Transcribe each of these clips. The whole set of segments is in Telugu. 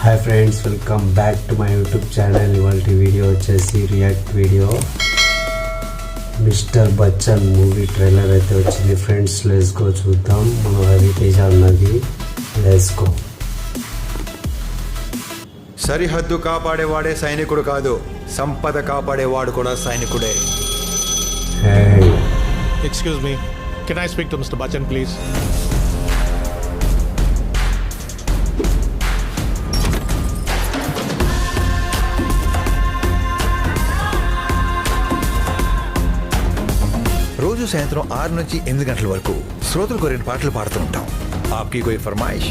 Hi friends, welcome back to my YouTube channel. ఇవాళ వీడియో వచ్చేసి react video. Mister Bachchan movie trailer అయితే వచ్చింది ఫ్రెండ్స్. లెట్స్ గో చూద్దాం. మన రవితేజ అన్నది. Let's go. సరిహద్దు కాపాడేవాడే సైనికుడు కాదు, సంపద కాపాడేవాడు కూడా సైనికుడే. Excuse me, can I speak to Mr. Bachchan, please? రోజు సాయంత్రం 6 నుంచి 8 గంటల వరకు శ్రోతలు కోరిన పాటలు పాడుతూ ఉంటాం. ఆప్కి కోయి ఫర్మాయిష్.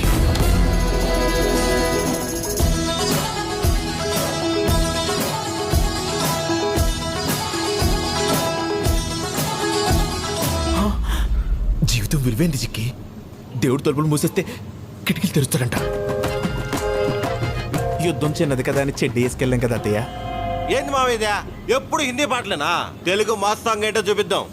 జీవితం విలువైంది చిక్కి. దేవుడు తలుపులు మూసేస్తే కిటికీలు తెరుస్తాడంట. యుద్ధం చిన్నది కదా అని చెడ్డి వేసుకెళ్ళాం కదా అత్తయ్య. ఏంది మావేదా ఎప్పుడు హిందీ పాటలేనా? తెలుగు మాస్ సాంగ్ ఏంటో చూపిద్దాం.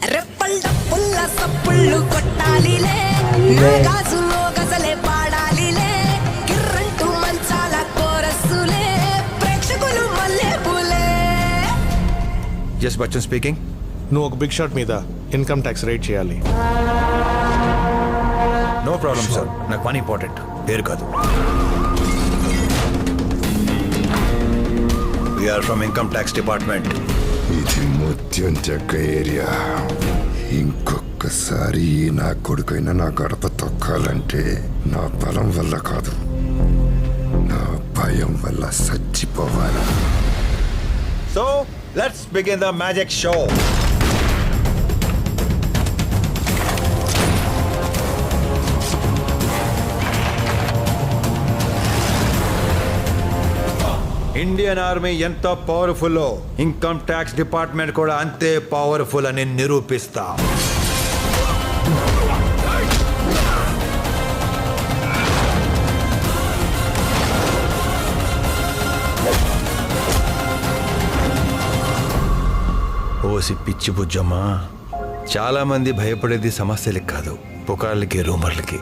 Just Bachchan speaking. నువ్వు ఒక బిగ్ షాట్ మీద ఇన్కమ్ ట్యాక్స్ రేట్ చేయాలి. నో ప్రాబ్లం సార్, నాకు పని ఇంపార్టెంట్, పేరు కాదు. We are from income tax department. ఇది ముత్యం చెక్క ఏరియా. ఇంకొకసారి నా కొడుకైనా నా గడప తొక్కాలంటే నా బలం వల్ల కాదు, నా భయం వల్ల చచ్చిపోవాలి. So let's begin the magic show. Indian army ఎంత పవర్ఫుల్, ఇన్కమ్ ట్యాక్స్ డిపార్ట్మెంట్ కూడా అంతే పవర్ఫుల్ అని నిరూపిస్తా. ఓసి పిచ్చి బుజ్జమ్మా, చాలా మంది భయపడేది సమస్యలకి కాదు, పుకార్లకి, రూమర్లకి.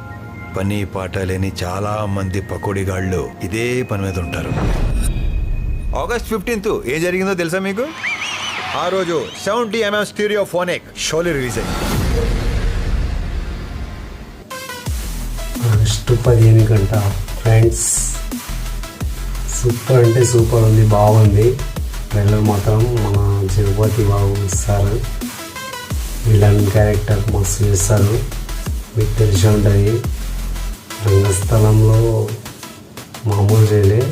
పని పాట లేని చాలా మంది పకోడీగాళ్ళు ఇదే పని మీద ఉంటారు. ఆగస్ట్ 15th ఏం జరిగిందో తెలుసా మీకు? ఆ రోజు 70mm స్టీరియోఫోనిక్ షోలీ రిలీజ్ అయింది. ఆగస్టు 15 గంట ఫ్రెండ్స్. సూపర్ అంటే సూపర్ ఉంది, బాగుంది. ట్రైలర్ మాత్రం మన జగపతి బాబు సార్ విలన్ క్యారెక్టర్ మస్తు చేస్తారు. మీకు తెలిసి ఉంటుంది. రంగస్థలంలో మామూలు చేయలే.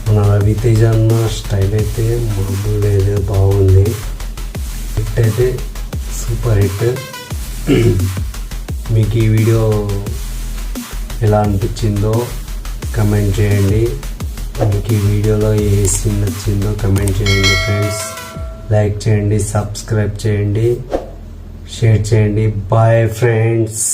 మన రవితేజ అన్న స్టైల్ అయితే మామూలు లేదు, బాగుంది. హిట్ అయితే సూపర్ హిట్. మీకు ఈ వీడియో ఎలా అనిపించిందో కమెంట్ చేయండి. మీకు ఈ వీడియోలో ఏ సీన్ నచ్చిందో కమెంట్ చేయండి ఫ్రెండ్స్. లైక్ చేయండి, సబ్స్క్రైబ్ చేయండి, షేర్ చేయండి. Bye friends.